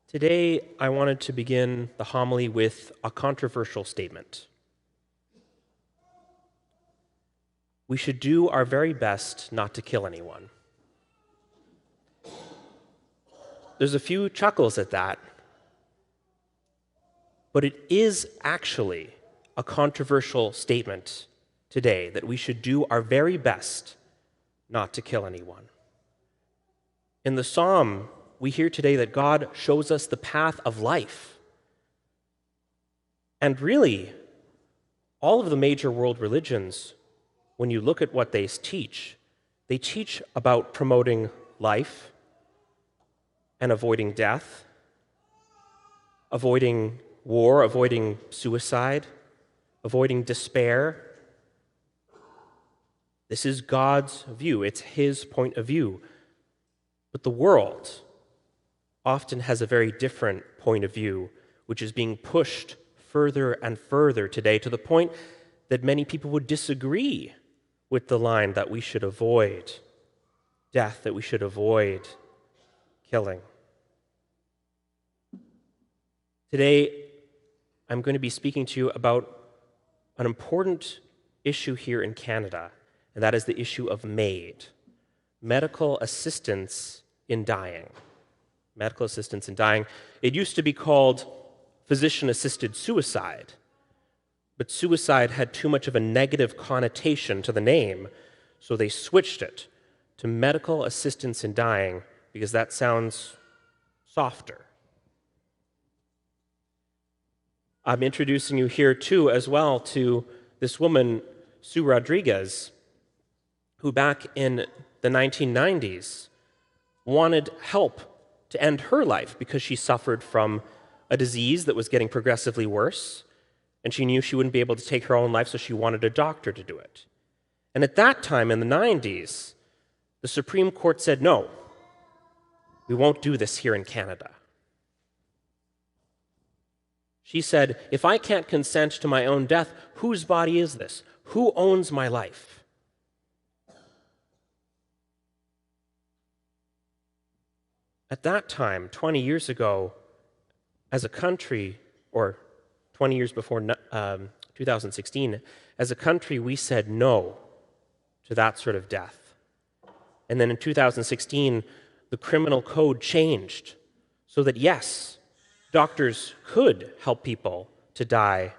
Today, I wanted to begin the homily with a controversial statement. We should do our very best not to kill anyone. There's a few chuckles at that, but it is actually a controversial statement today that we should do our very best not to kill anyone. In the psalm, we hear today that God shows us the path of life. And really, all of the major world religions, when you look at what they teach about promoting life and avoiding death, avoiding war, avoiding suicide, avoiding despair. This is God's view. It's His point of view. But the world often has a very different point of view, which is being pushed further and further today to the point that many people would disagree with the line that we should avoid death, that we should avoid killing. Today, I'm going to be speaking to you about an important issue here in Canada, and that is the issue of MAID, medical assistance in dying. Medical assistance in dying. It used to be called physician-assisted suicide, but suicide had too much of a negative connotation to the name, so they switched it to medical assistance in dying because that sounds softer. I'm introducing you here too as well to this woman, Sue Rodriguez, who back in the 1990s wanted help to end her life because she suffered from a disease that was getting progressively worse, and she knew she wouldn't be able to take her own life, so she wanted a doctor to do it. And at that time, in the 90s, the Supreme Court said, no, we won't do this here in Canada. She said, if I can't consent to my own death, whose body is this? Who owns my life? At that time, 20 years ago, as a country, or 20 years before 2016, as a country, we said no to that sort of death. And then in 2016, the criminal code changed so that, yes, doctors could help people to die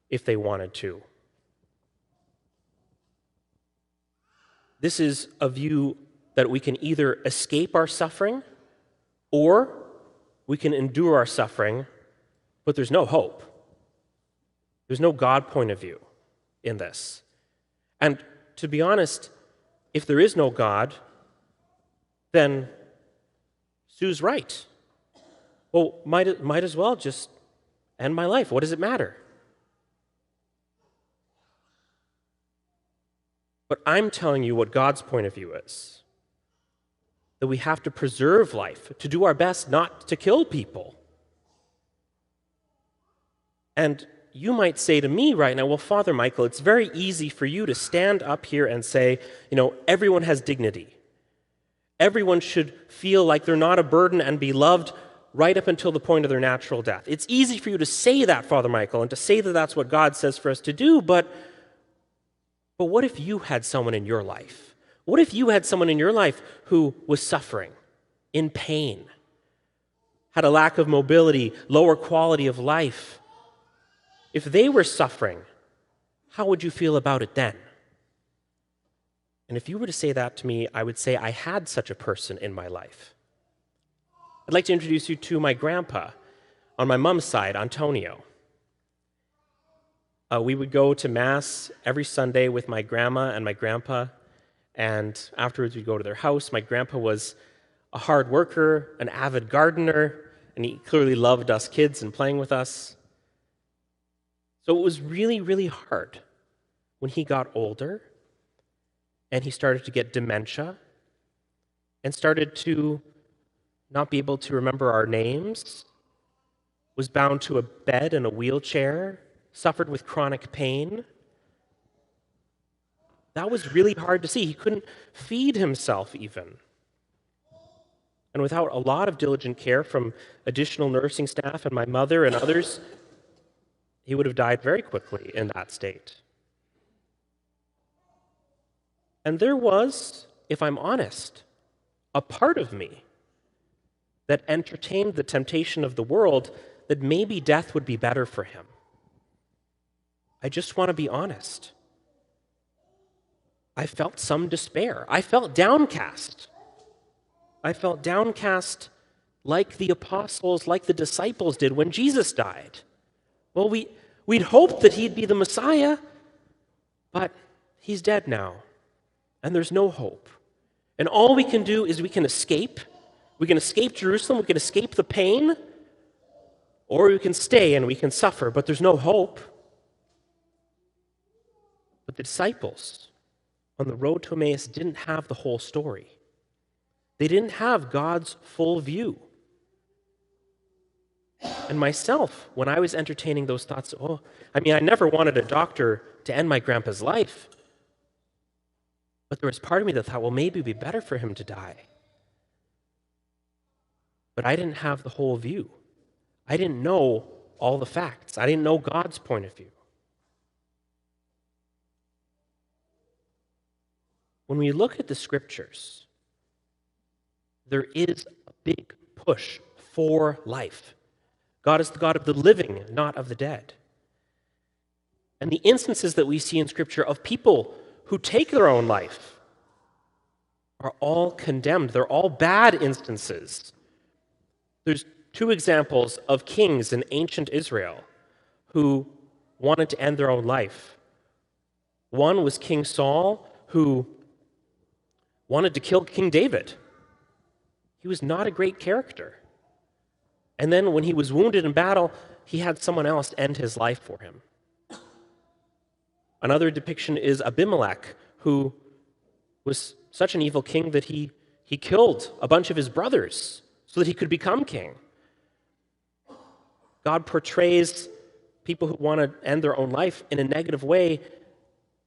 if they wanted to. This is a view that we can either escape our suffering or we can endure our suffering, but there's no hope. There's no God point of view in this. And to be honest, if there is no God, then Sue's right. Well, might as well just end my life. What does it matter? But I'm telling you what God's point of view is. That we have to preserve life, to do our best not to kill people. And you might say to me right now, well, Father Michael, it's very easy for you to stand up here and say, everyone has dignity. Everyone should feel like they're not a burden and be loved right up until the point of their natural death. It's easy for you to say that, Father Michael, and to say that that's what God says for us to do, but what if you had someone in your life? What if you had someone in your life who was suffering, in pain, had a lack of mobility, lower quality of life? If they were suffering, how would you feel about it then? And if you were to say that to me, I would say I had such a person in my life. I'd like to introduce you to my grandpa on my mom's side, Antonio. We would go to Mass every Sunday with my grandma and my grandpa, and afterwards we'd go to their house. My grandpa was a hard worker, an avid gardener, and he clearly loved us kids and playing with us. So it was really, really hard when he got older and he started to get dementia and started to not be able to remember our names, was bound to a bed in a wheelchair, suffered with chronic pain. That was really hard to see. He couldn't feed himself even. And without a lot of diligent care from additional nursing staff and my mother and others, he would have died very quickly in that state. And there was, if I'm honest, a part of me that entertained the temptation of the world that maybe death would be better for him. I just want to be honest. I felt some despair. I felt downcast. I felt downcast like the apostles, like the disciples did when Jesus died. Well, we'd hoped that he'd be the Messiah, but he's dead now, and there's no hope. And all we can do is we can escape. We can escape Jerusalem, we can escape the pain, or we can stay and we can suffer, but there's no hope. But the disciples on the road to Emmaus didn't have the whole story. They didn't have God's full view. And myself, when I was entertaining those thoughts, I never wanted a doctor to end my grandpa's life. But there was part of me that thought, well, maybe it would be better for him to die. But I didn't have the whole view. I didn't know all the facts. I didn't know God's point of view. When we look at the scriptures, there is a big push for life. God is the God of the living, not of the dead. And the instances that we see in Scripture of people who take their own life are all condemned. They're all bad instances. There's two examples of kings in ancient Israel who wanted to end their own life. One was King Saul, who wanted to kill King David. He was not a great character. And then when he was wounded in battle, he had someone else end his life for him. Another depiction is Abimelech, who was such an evil king that he killed a bunch of his brothers so that he could become king. God portrays people who want to end their own life in a negative way,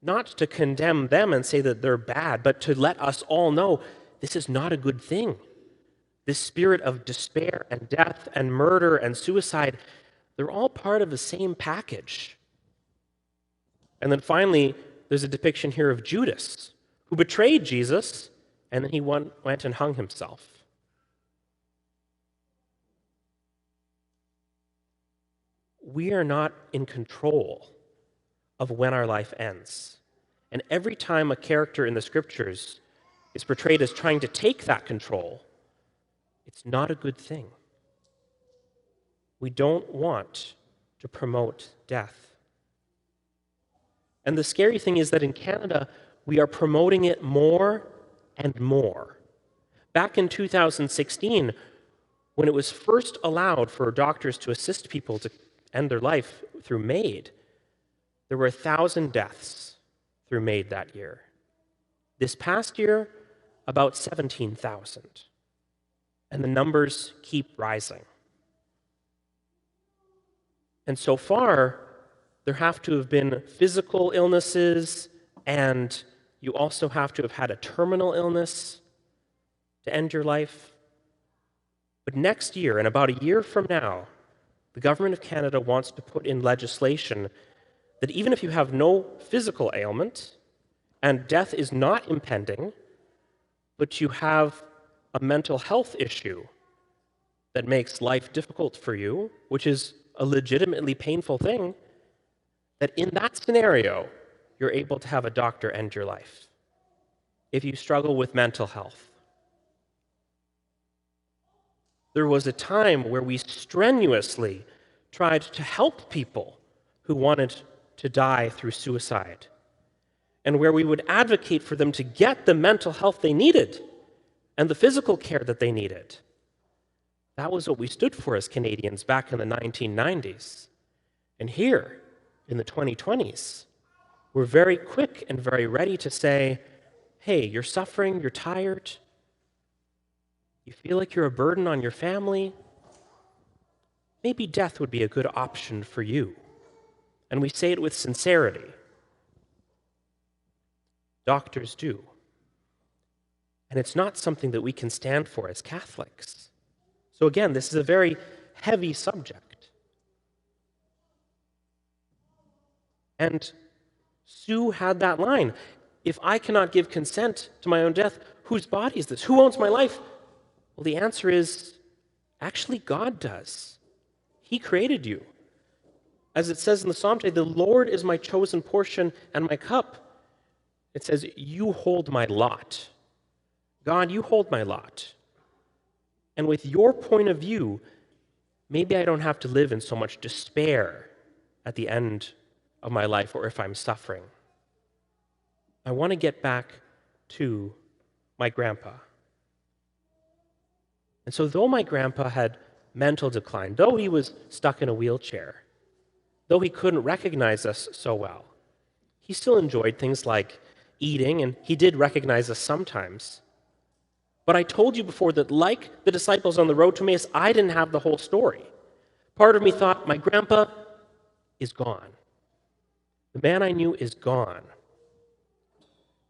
not to condemn them and say that they're bad, but to let us all know this is not a good thing. This spirit of despair and death and murder and suicide, they're all part of the same package. And then finally, there's a depiction here of Judas, who betrayed Jesus, and then he went and hung himself. We are not in control of when our life ends. And every time a character in the scriptures is portrayed as trying to take that control, it's not a good thing. We don't want to promote death. And the scary thing is that in Canada, we are promoting it more and more. Back in 2016, when it was first allowed for doctors to assist people to end their life through MAID, there were 1,000 deaths through MAID that year. This past year, about 17,000. And the numbers keep rising. And so far, there have to have been physical illnesses, and you also have to have had a terminal illness to end your life. But next year, and about a year from now, the government of Canada wants to put in legislation that even if you have no physical ailment and death is not impending, but you have a mental health issue that makes life difficult for you, which is a legitimately painful thing, that in that scenario, you're able to have a doctor end your life if you struggle with mental health. There was a time where we strenuously tried to help people who wanted to die through suicide, and where we would advocate for them to get the mental health they needed and the physical care that they needed. That was what we stood for as Canadians back in the 1990s. And here, in the 2020s, we're very quick and very ready to say, hey, you're suffering, you're tired, you feel like you're a burden on your family, maybe death would be a good option for you. And we say it with sincerity. Doctors do. And it's not something that we can stand for as Catholics. So again, this is a very heavy subject. And Sue had that line. If I cannot give consent to my own death, whose body is this? Who owns my life? Well, the answer is actually God does. He created you. As it says in the Psalm today, the Lord is my chosen portion and my cup. It says, you hold my lot. God, you hold my lot. And with your point of view, maybe I don't have to live in so much despair at the end of my life or if I'm suffering. I want to get back to my grandpa. And so though my grandpa had mental decline, though he was stuck in a wheelchair, though he couldn't recognize us so well, he still enjoyed things like eating, and he did recognize us sometimes. But I told you before that, like the disciples on the road to Emmaus, I didn't have the whole story. Part of me thought, my grandpa is gone. The man I knew is gone.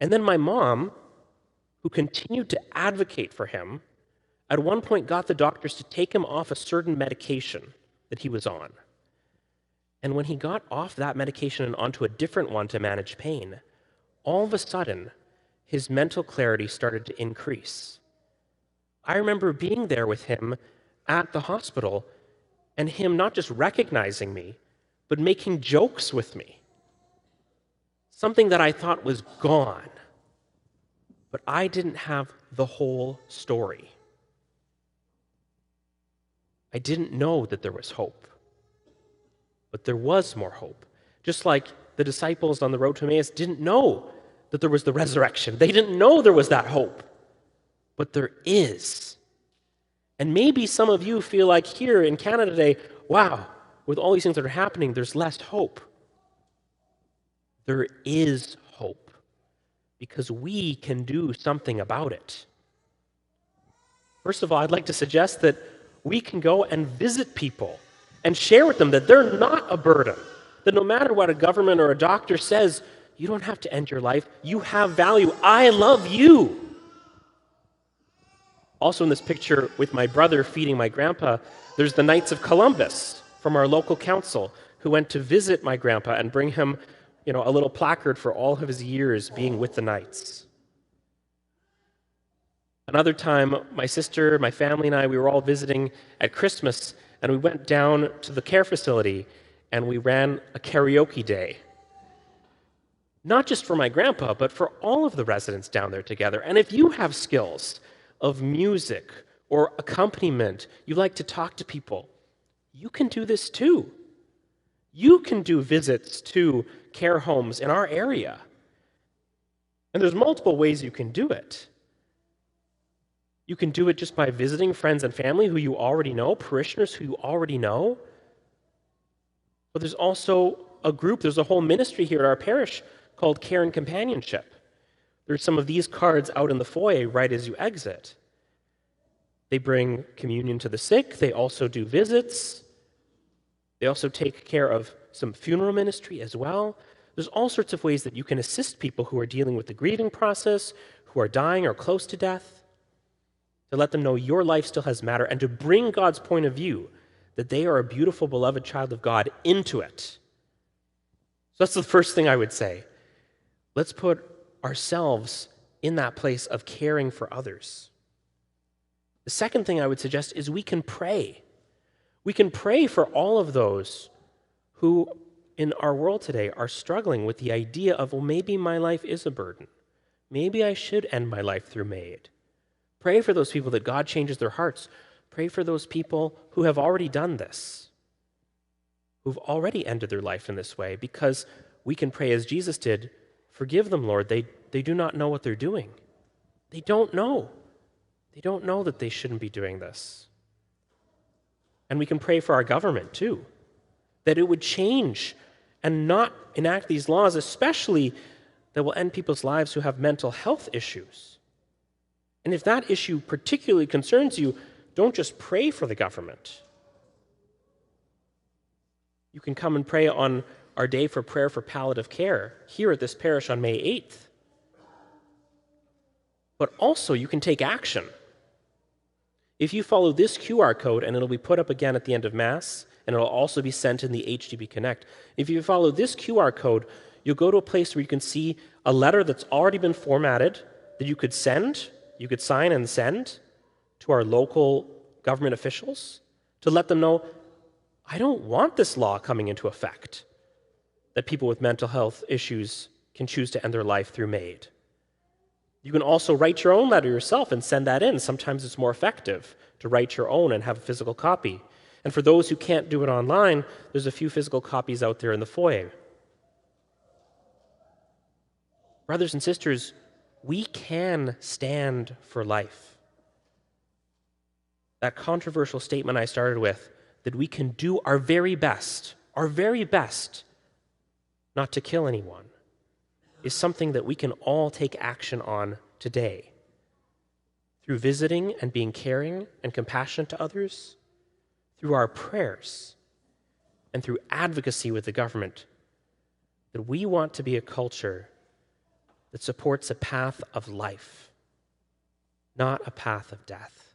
And then my mom, who continued to advocate for him, at one point got the doctors to take him off a certain medication that he was on. And when he got off that medication and onto a different one to manage pain, all of a sudden, his mental clarity started to increase. I remember being there with him at the hospital and him not just recognizing me, but making jokes with me. Something that I thought was gone. But I didn't have the whole story. I didn't know that there was hope. But there was more hope. Just like the disciples on the road to Emmaus didn't know that there was the resurrection. They didn't know there was that hope. But there is. And maybe some of you feel like here in Canada today, wow, with all these things that are happening, there's less hope. There is hope because we can do something about it. First of all, I'd like to suggest that we can go and visit people and share with them that they're not a burden, that no matter what a government or a doctor says, you don't have to end your life. You have value. I love you. Also in this picture with my brother feeding my grandpa, there's the Knights of Columbus from our local council who went to visit my grandpa and bring him, a little placard for all of his years being with the Knights. Another time, my sister, my family, and I, we were all visiting at Christmas, and we went down to the care facility, and we ran a karaoke day. Not just for my grandpa, but for all of the residents down there together. And if you have skills of music or accompaniment, you like to talk to people, you can do this too. You can do visits to care homes in our area. And there's multiple ways you can do it. You can do it just by visiting friends and family who you already know, parishioners who you already know. But there's also there's a whole ministry here at our parish called Care and Companionship. There's some of these cards out in the foyer right as you exit. They bring communion to the sick. They also do visits. They also take care of some funeral ministry as well. There's all sorts of ways that you can assist people who are dealing with the grieving process, who are dying or close to death, to let them know your life still has matter and to bring God's point of view that they are a beautiful, beloved child of God into it. So that's the first thing I would say. Let's put ourselves in that place of caring for others. The second thing I would suggest is we can pray. We can pray for all of those who in our world today are struggling with the idea of, well, maybe my life is a burden. Maybe I should end my life through MAID. Pray for those people that God changes their hearts. Pray for those people who have already done this, who've already ended their life in this way, because we can pray as Jesus did, forgive them, Lord. They do not know what they're doing. They don't know. They don't know that they shouldn't be doing this. And we can pray for our government too, that it would change and not enact these laws, especially that will end people's lives who have mental health issues. And if that issue particularly concerns you, don't just pray for the government. You can come and pray on our day for prayer for palliative care here at this parish on May 8th. but also you can take action. If you follow this QR code, and it'll be put up again at the end of Mass, and it'll also be sent in the HDB Connect. If you follow this QR code, you'll go to a place where you can see a letter that's already been formatted that you could send, you could sign and send to our local government officials to let them know, I don't want this law coming into effect, that people with mental health issues can choose to end their life through MAID. You can also write your own letter yourself and send that in. Sometimes it's more effective to write your own and have a physical copy. And for those who can't do it online, there's a few physical copies out there in the foyer. Brothers and sisters, we can stand for life. That controversial statement I started with, that we can do our very best not to kill anyone, is something that we can all take action on today. Through visiting and being caring and compassionate to others, through our prayers, and through advocacy with the government, that we want to be a culture that supports a path of life, not a path of death.